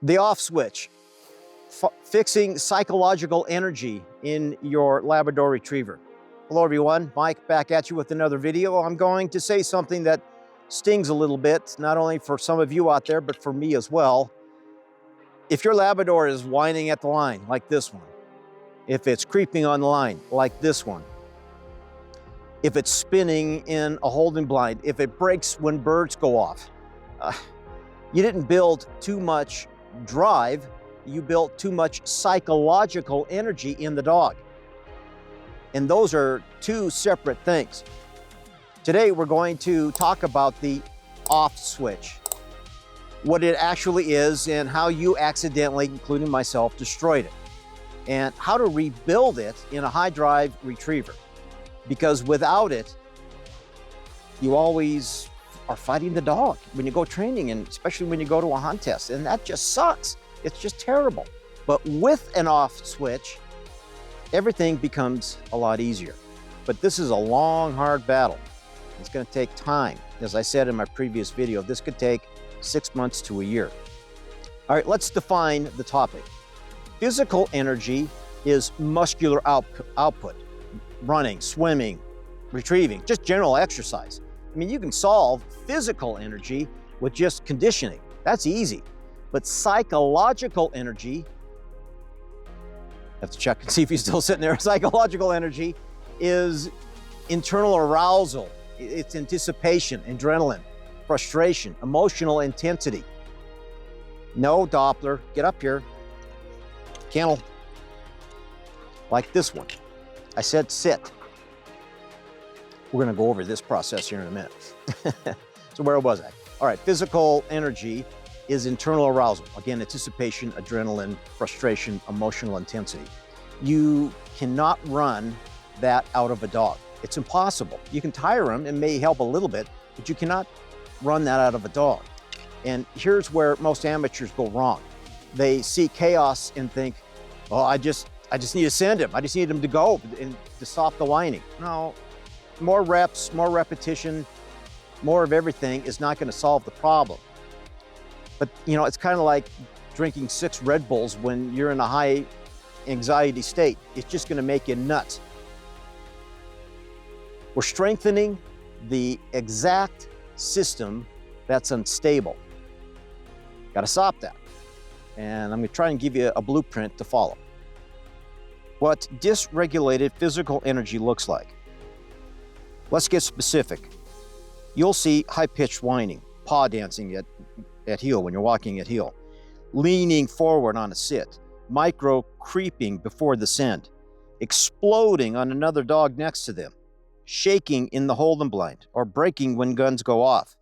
The off switch, fixing psychological energy in your Labrador Retriever. Hello everyone, Mike back at you with another video. I'm going to say something that stings a little bit, not only for some of you out there, but for me as well. If your Labrador is whining at the line, like this one, if it's creeping on the line, like this one, if it's spinning in a holding blind, if it breaks when birds go off, you didn't build too much drive, you built too much psychological energy in the dog. And those are two separate things. Today we're going to talk about the off switch, what it actually is and how you accidentally, including myself, destroyed it, and how to rebuild it in a high drive retriever. Because without it, you always are fighting the dog when you go training, and especially when you go to a hunt test, and that just sucks. It's just terrible. But with an off switch, everything becomes a lot easier. But this is a long, hard battle. It's going to take time. As I said in my previous video, this could take 6 months to a year. All right, let's define the topic. Physical energy is muscular output, running, swimming, retrieving, just general exercise. I mean, you can solve physical energy with just conditioning. That's easy. But psychological energy, have to check and see if he's still sitting there. Psychological energy is internal arousal. It's anticipation, adrenaline, frustration, emotional intensity. No, Doppler, get up here. Kennel, like this one. I said sit. We're going to go over this process here in a minute. So where was I? All right, physical energy is internal arousal. Again, anticipation, adrenaline, frustration, emotional intensity. You cannot run that out of a dog. It's impossible. You can tire him and may help a little bit, but you cannot run that out of a dog. And here's where most amateurs go wrong. They see chaos and think, oh, I just need to send him. I just need him to go and to stop the whining. No, more reps, more repetition, more of everything is not going to solve the problem. But, you know, it's kind of like drinking 6 Red Bulls when you're in a high anxiety state. It's just going to make you nuts. We're strengthening the exact system that's unstable. Got to stop that. And I'm going to try and give you a blueprint to follow. What dysregulated physical energy looks like. Let's get specific. You'll see high-pitched whining, paw dancing at heel when you're walking at heel, leaning forward on a sit, micro creeping before the send, exploding on another dog next to them, shaking in the holding blind, or breaking when guns go off.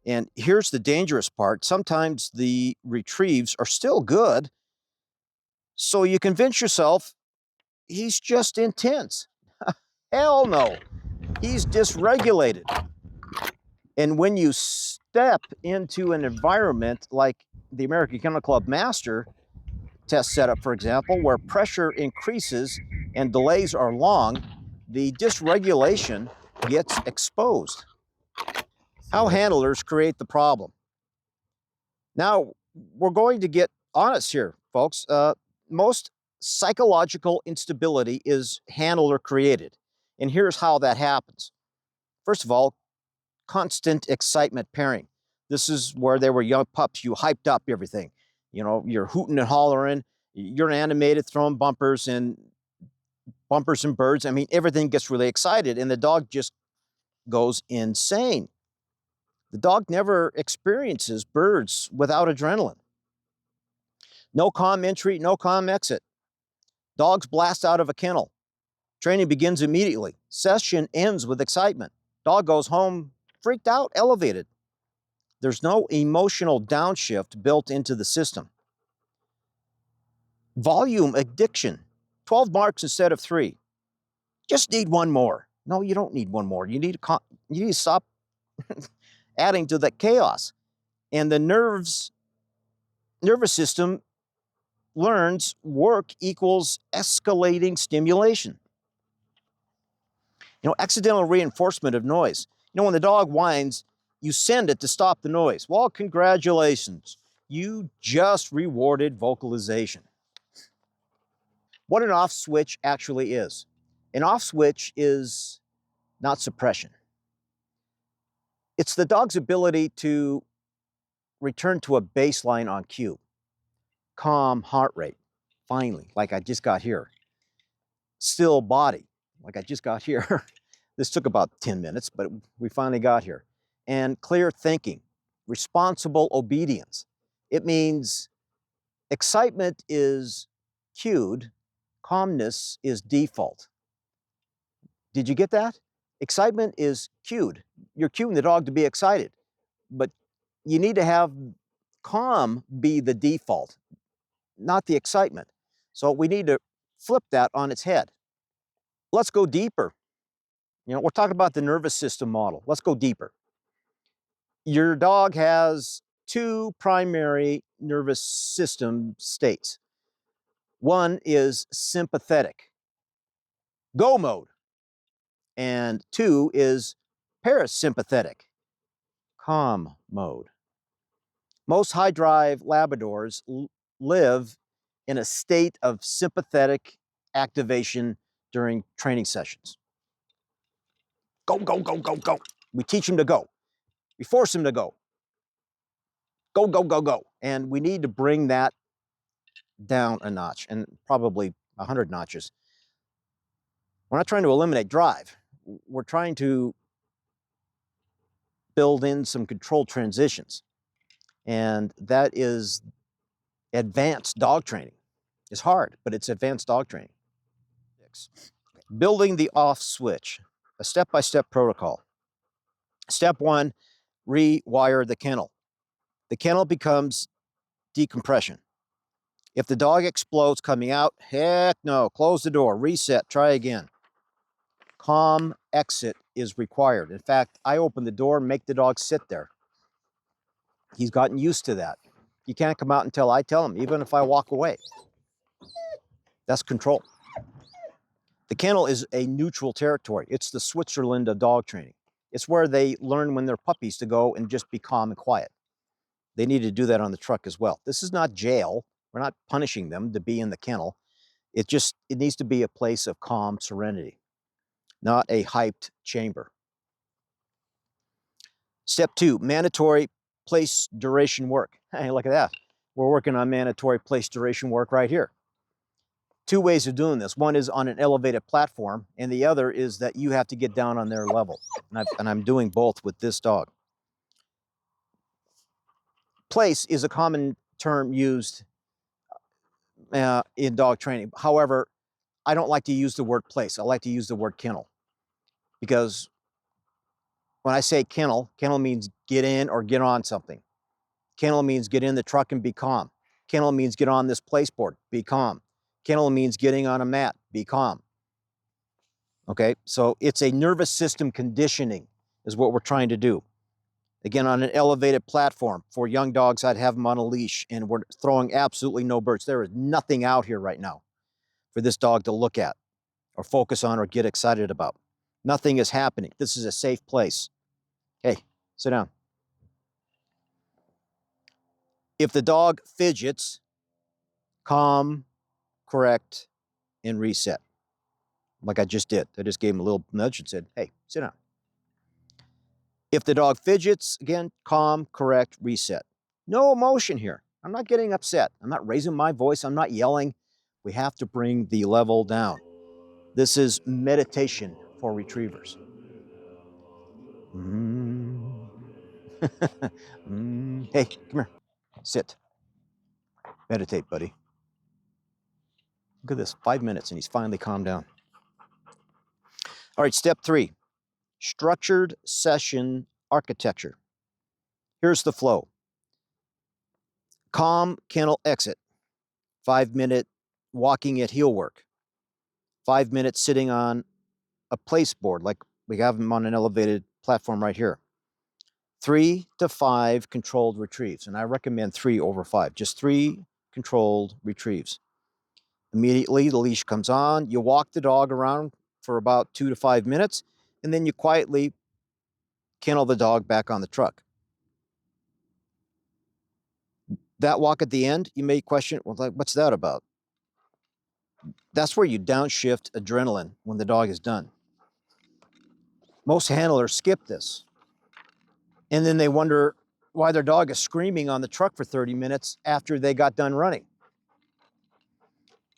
And here's the dangerous part. Sometimes the retrieves are still good, so you convince yourself he's just intense. Hell no, he's dysregulated. And when you step into an environment like the American Kennel Club Master test setup, for example, where pressure increases and delays are long, the dysregulation gets exposed. How handlers create the problem. Now, we're going to get honest here, folks. Most psychological instability is handler created. And here's how that happens. First of all, constant excitement pairing. This is where they were young pups. You hyped up everything. You know, you're hooting and hollering. You're animated, throwing bumpers and birds. I mean, everything gets really excited and the dog just goes insane. The dog never experiences birds without adrenaline. No calm entry, no calm exit. Dogs blast out of a kennel. Training begins immediately. Session ends with excitement. Dog goes home freaked out, elevated. There's no emotional downshift built into the system. Volume addiction. 12 marks instead of 3. Just need one more. No, you don't need one more. You need to stop adding to that chaos. And the nervous system learns work equals escalating stimulation. You know, accidental reinforcement of noise. You know, when the dog whines, you send it to stop the noise. Well, congratulations. You just rewarded vocalization. What an off switch actually is. An off switch is not suppression. It's the dog's ability to return to a baseline on cue. Calm heart rate, finally, like I just got here. Still body, like I just got here. This took about 10 minutes, but we finally got here. And clear thinking, responsible obedience. It means excitement is cued, calmness is default. Did you get that? Excitement is cued. You're cueing the dog to be excited, but you need to have calm be the default, not the excitement. So we need to flip that on its head. Let's go deeper. You know, we're talking about the nervous system model. Let's go deeper. Your dog has two primary nervous system states. One is sympathetic, go mode, and two is parasympathetic, calm mode. Most high drive Labradors live in a state of sympathetic activation during training sessions. Go, go, go, go, go. We teach them to go. We force them to go. Go, go, go, go. And we need to bring that down a notch, and probably 100 notches. We're not trying to eliminate drive. We're trying to build in some controlled transitions. And that is advanced dog training. It's hard, but it's advanced dog training. Building the off switch, a step-by-step protocol. Step one, rewire the kennel. The kennel becomes decompression. If the dog explodes coming out, heck no, close the door, reset, try again. Calm exit is required. In fact, I open the door and make the dog sit there. He's gotten used to that. He can't come out until I tell him, even if I walk away. That's control. The kennel is a neutral territory. It's the Switzerland of dog training. It's where they learn when they're puppies to go and just be calm and quiet. They need to do that on the truck as well. This is not jail. We're not punishing them to be in the kennel. It needs to be a place of calm serenity, not a hyped chamber. Step two, mandatory place duration work. Hey, look at that. We're working on mandatory place duration work right here. Two ways of doing this. One is on an elevated platform, and the other is that you have to get down on their level. And I'm doing both with this dog. Place is a common term used in dog training. However, I don't like to use the word place. I like to use the word kennel. Because when I say kennel, kennel means get in or get on something. Kennel means get in the truck and be calm. Kennel means get on this place board, be calm. Kennel means getting on a mat, be calm. Okay, so it's a nervous system conditioning is what we're trying to do. Again, on an elevated platform. For young dogs, I'd have them on a leash, and we're throwing absolutely no birds. There is nothing out here right now for this dog to look at or focus on or get excited about. Nothing is happening. This is a safe place. Hey, sit down. If the dog fidgets, calm, correct, and reset. Like I just did. I just gave him a little nudge and said, hey, sit down. If the dog fidgets, again, calm, correct, reset. No emotion here. I'm not getting upset. I'm not raising my voice. I'm not yelling. We have to bring the level down. This is meditation for retrievers. Hey, come here. Sit. Meditate, buddy. Look at this, 5 minutes, and he's finally calmed down. All right, step three, structured session architecture. Here's the flow. Calm kennel exit, 5-minute walking at heel work, 5 minutes sitting on a place board, like we have them on an elevated platform right here. 3 to 5 controlled retrieves, and I recommend 3 over 5, just 3 controlled retrieves. Immediately, the leash comes on, you walk the dog around for about 2 to 5 minutes, and then you quietly kennel the dog back on the truck. That walk at the end, you may question, well, like, what's that about? That's where you downshift adrenaline when the dog is done. Most handlers skip this. And then they wonder why their dog is screaming on the truck for 30 minutes after they got done running.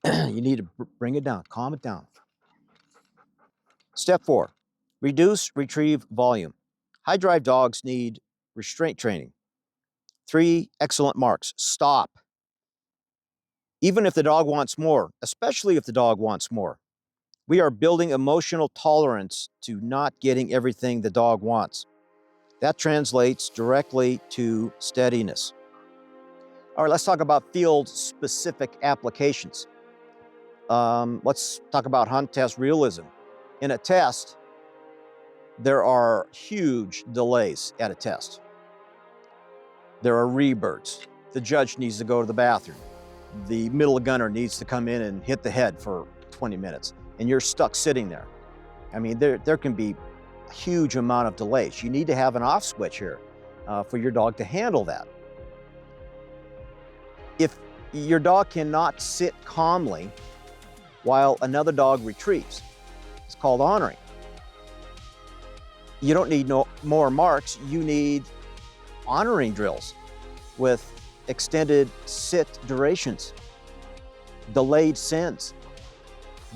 You need to bring it down, calm it down. Step 4, reduce retrieve volume. High drive dogs need restraint training. 3 excellent marks. Stop. Even if the dog wants more, especially if the dog wants more. We are building emotional tolerance to not getting everything the dog wants. That translates directly to steadiness. All right, let's talk about field-specific applications. Let's talk about hunt test realism. In a test, there are huge delays at a test. There are rebirds. The judge needs to go to the bathroom. The middle gunner needs to come in and hit the head for 20 minutes, and you're stuck sitting there. I mean, there can be a huge amount of delays. You need to have an off switch here for your dog to handle that. If your dog cannot sit calmly while another dog retrieves, it's called honoring. You don't need no more marks, you need honoring drills with extended sit durations, delayed sends,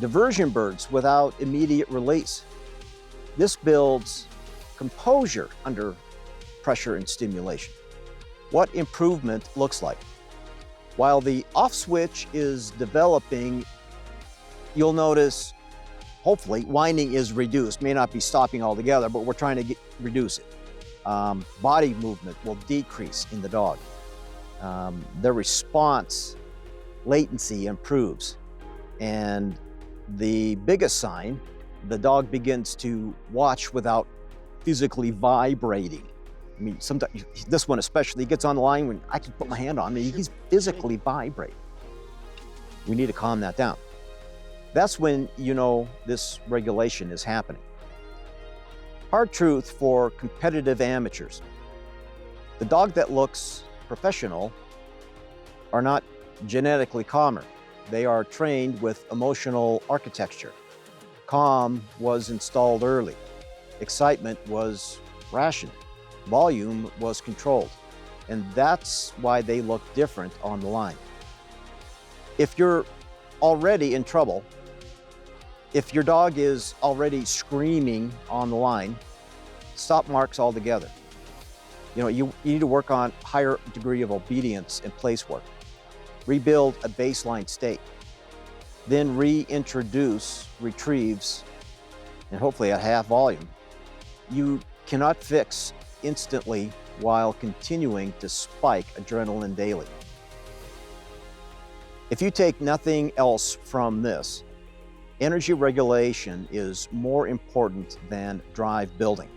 diversion birds without immediate release. This builds composure under pressure and stimulation. What improvement looks like. While the off switch is developing, you'll notice, hopefully, whining is reduced. May not be stopping altogether, but we're trying to reduce it. Body movement will decrease in the dog. Their response latency improves. And the biggest sign, the dog begins to watch without physically vibrating. I mean, sometimes, this one especially, gets on the line when I can put my hand on him, he's physically vibrating. We need to calm that down. That's when you know this regulation is happening. Hard truth for competitive amateurs. The dog that looks professional are not genetically calmer. They are trained with emotional architecture. Calm was installed early. Excitement was rationed. Volume was controlled. And that's why they look different on the line. If you're already in trouble, if your dog is already screaming on the line, stop marks altogether. You need to work on higher degree of obedience and place work. Rebuild a baseline state. Then reintroduce retrieves, and hopefully at half volume. You cannot fix instantly while continuing to spike adrenaline daily. If you take nothing else from this, energy regulation is more important than drive building.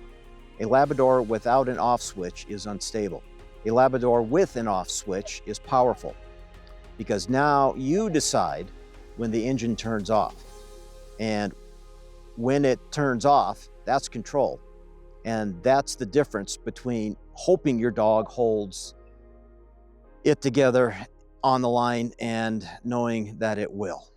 A Labrador without an off switch is unstable. A Labrador with an off switch is powerful, because now you decide when the engine turns off. And when it turns off, that's control. And that's the difference between hoping your dog holds it together on the line and knowing that it will.